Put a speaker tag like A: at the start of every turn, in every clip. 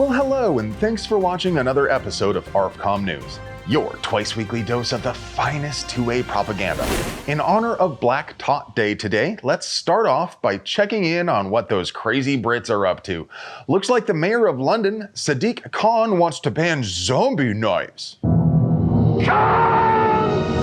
A: Well, hello, and thanks for watching another episode of ARFCOM News, your twice-weekly dose of the finest 2A propaganda. In honor of Black Tot Day today, let's start off by checking in on what those crazy Brits are up to. Looks like the mayor of London, Sadiq Khan, wants to ban zombie knives.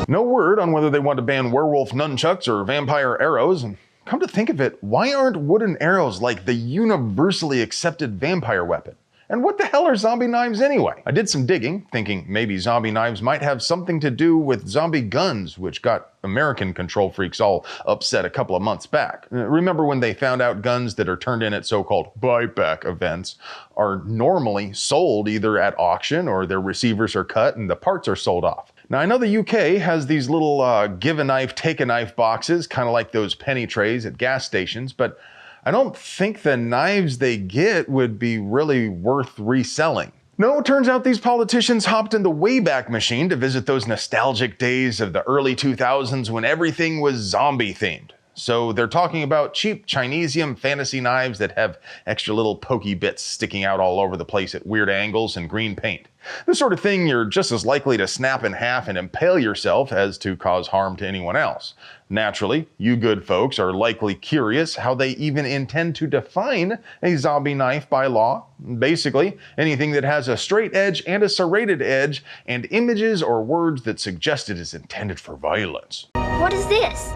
A: No word on whether they want to ban werewolf nunchucks or vampire arrows. Come to think of it, why aren't wooden arrows like the universally accepted vampire weapon? And what the hell are zombie knives anyway? I did some digging, thinking maybe zombie knives might have something to do with zombie guns, which got American control freaks all upset a couple of months back. Remember when they found out guns that are turned in at so-called buyback events are normally sold either at auction or their receivers are cut and the parts are sold off. Now, I know the UK has these little give a knife, take a knife boxes, kind of like those penny trays at gas stations, but I don't think the knives they get would be really worth reselling. No, it turns out these politicians hopped in the Wayback Machine to visit those nostalgic days of the early 2000s when everything was zombie themed. So they're talking about cheap Chinesium fantasy knives that have extra little pokey bits sticking out all over the place at weird angles and green paint. The sort of thing you're just as likely to snap in half and impale yourself as to cause harm to anyone else. Naturally, you good folks are likely curious how they even intend to define a zombie knife by law. Basically, anything that has a straight edge and a serrated edge and images or words that suggest it is intended for violence.
B: What is this?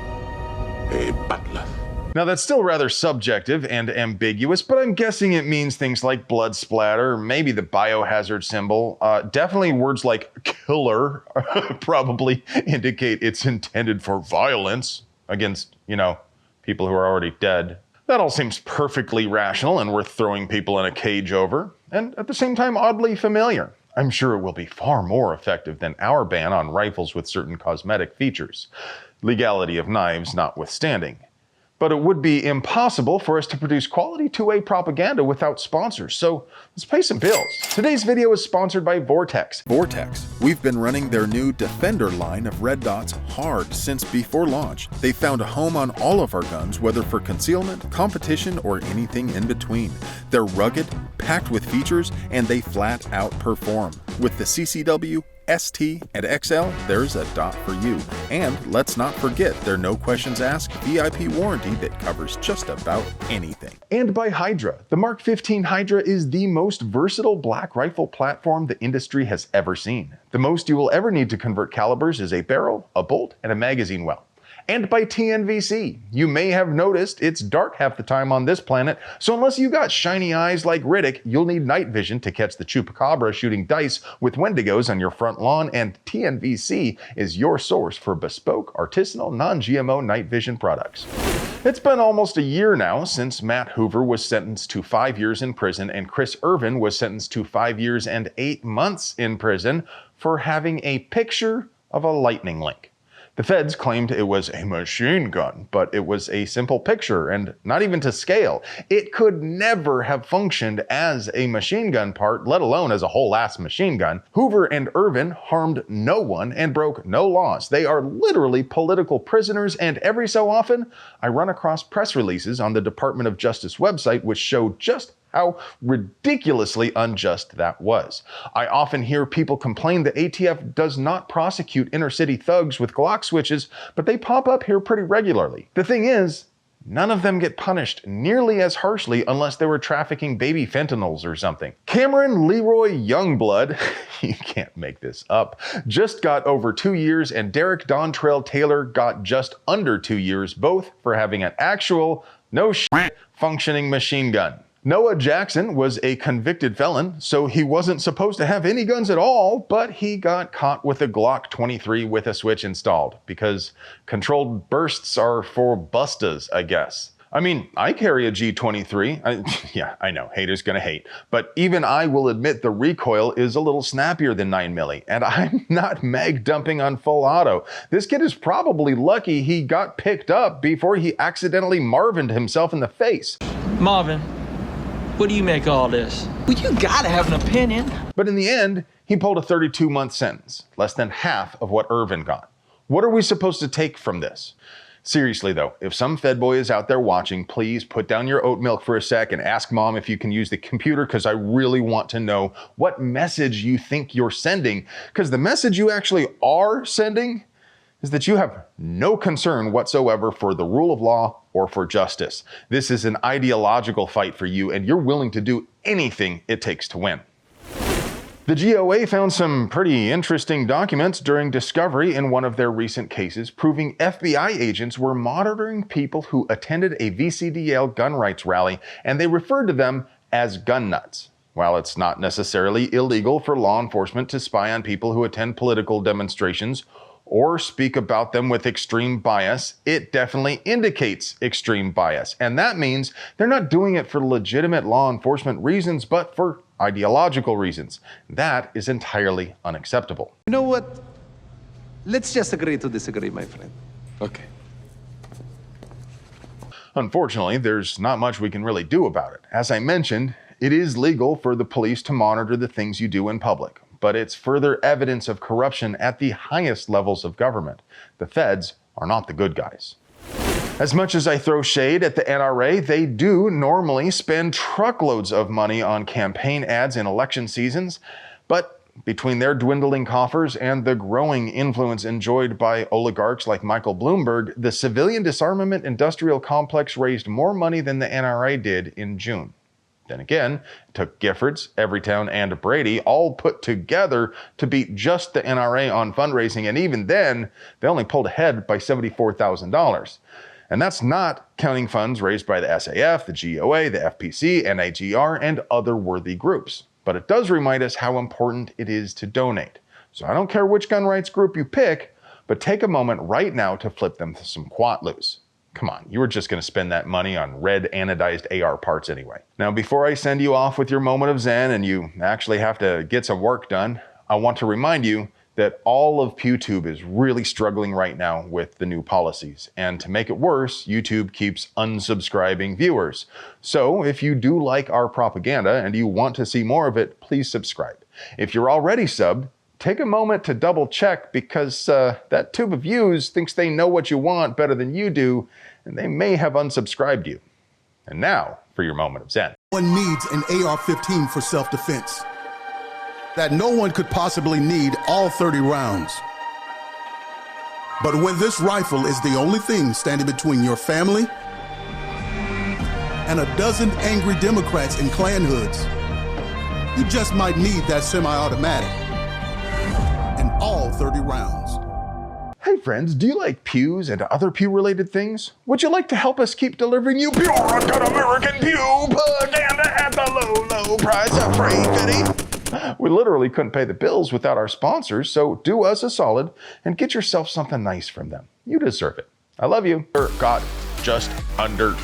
C: A butler.
A: Now that's still rather subjective and ambiguous, but I'm guessing it means things like blood splatter, maybe the biohazard symbol. Definitely words like killer probably indicate it's intended for violence against, people who are already dead. That all seems perfectly rational and worth throwing people in a cage over, and at the same time oddly familiar. I'm sure it will be far more effective than our ban on rifles with certain cosmetic features, legality of knives notwithstanding. But it would be impossible for us to produce quality 2A propaganda without sponsors, so let's pay some bills. Today's video is sponsored by Vortex.
D: Vortex. We've been running their new Defender line of red dots hard since before launch. They found a home on all of our guns, whether for concealment, competition, or anything in between. They're rugged, packed with features, and they flat out perform. With the CCW, ST, and XL, there's a dot for you. And let's not forget their no questions asked VIP warranty that covers just about anything.
A: And by Hydra. The Mark 15 Hydra is the most versatile black rifle platform the industry has ever seen. The most you will ever need to convert calibers is a barrel, a bolt, and a magazine well. And by TNVC. You may have noticed it's dark half the time on this planet, so unless you got shiny eyes like Riddick, you'll need night vision to catch the chupacabra shooting dice with wendigos on your front lawn, and TNVC is your source for bespoke, artisanal, non-GMO night vision products. It's been almost a year now since Matt Hoover was sentenced to 5 years in prison and Chris Irvin was sentenced to 5 years and 8 months in prison for having a picture of a lightning link. The feds claimed it was a machine gun, but it was a simple picture and not even to scale. It could never have functioned as a machine gun part, let alone as a whole-ass machine gun. Hoover and Irvin harmed no one and broke no laws. They are literally political prisoners, and every so often, I run across press releases on the Department of Justice website which show just how ridiculously unjust that was. I often hear people complain the ATF does not prosecute inner-city thugs with Glock switches, but they pop up here pretty regularly. The thing is, none of them get punished nearly as harshly unless they were trafficking baby fentanyls or something. Cameron Leroy Youngblood, you can't make this up, just got over 2 years, and Derek Dontrell Taylor got just under 2 years, both for having an actual, no shit, functioning machine gun. Noah Jackson was a convicted felon, so he wasn't supposed to have any guns at all, but he got caught with a Glock 23 with a switch installed, because controlled bursts are for bustas, I guess. I mean, I carry a G23. Yeah, I know, haters gonna hate. But even I will admit the recoil is a little snappier than 9mm, and I'm not mag dumping on full auto. This kid is probably lucky he got picked up before he accidentally Marvined himself in the face.
E: Marvin, what do you make of all this? Well, you gotta have an opinion.
A: But in the end, he pulled a 32-month sentence, less than half of what Irvin got. What are we supposed to take from this? Seriously though, if some Fed boy is out there watching, please put down your oat milk for a sec and ask mom if you can use the computer, because I really want to know what message you think you're sending, because the message you actually are sending is that you have no concern whatsoever for the rule of law or for justice. This is an ideological fight for you, and you're willing to do anything it takes to win. The GOA found some pretty interesting documents during discovery in one of their recent cases, proving FBI agents were monitoring people who attended a VCDL gun rights rally, and they referred to them as gun nuts. While it's not necessarily illegal for law enforcement to spy on people who attend political demonstrations or speak about them with extreme bias, it definitely indicates extreme bias. And that means they're not doing it for legitimate law enforcement reasons, but for ideological reasons. That is entirely unacceptable.
B: You know what? Let's just agree to disagree, my friend.
C: Okay.
A: Unfortunately, there's not much we can really do about it. As I mentioned, it is legal for the police to monitor the things you do in public, but it's further evidence of corruption at the highest levels of government. The feds are not the good guys. As much as I throw shade at the NRA, they do normally spend truckloads of money on campaign ads in election seasons, but between their dwindling coffers and the growing influence enjoyed by oligarchs like Michael Bloomberg, the civilian disarmament industrial complex raised more money than the NRA did in June. Then again, it took Giffords, Everytown, and Brady all put together to beat just the NRA on fundraising, and even then, they only pulled ahead by $74,000. And that's not counting funds raised by the SAF, the GOA, the FPC, NAGR, and other worthy groups. But it does remind us how important it is to donate. So I don't care which gun rights group you pick, but take a moment right now to flip them some quatloos. Come on, you were just going to spend that money on red anodized AR parts anyway. Now, before I send you off with your moment of zen and you actually have to get some work done, I want to remind you that all of PewTube is really struggling right now with the new policies. And to make it worse, YouTube keeps unsubscribing viewers. So if you do like our propaganda and you want to see more of it, please subscribe. If you're already subbed, take a moment to double check, because that tube of views thinks they know what you want better than you do, and they may have unsubscribed you. And now for your moment of zen.
F: One needs an AR-15 for self-defense. That no one could possibly need all 30 rounds. But when this rifle is the only thing standing between your family and a dozen angry Democrats in Klan hoods, you just might need that semi-automatic and all 30 rounds.
A: Hey friends, do you like pews and other pew-related things? Would you like to help us keep delivering you pure uncut American pew propaganda at the low, low price of free goodie? We literally couldn't pay the bills without our sponsors, so do us a solid and get yourself something nice from them. You deserve it. I love you. Got just under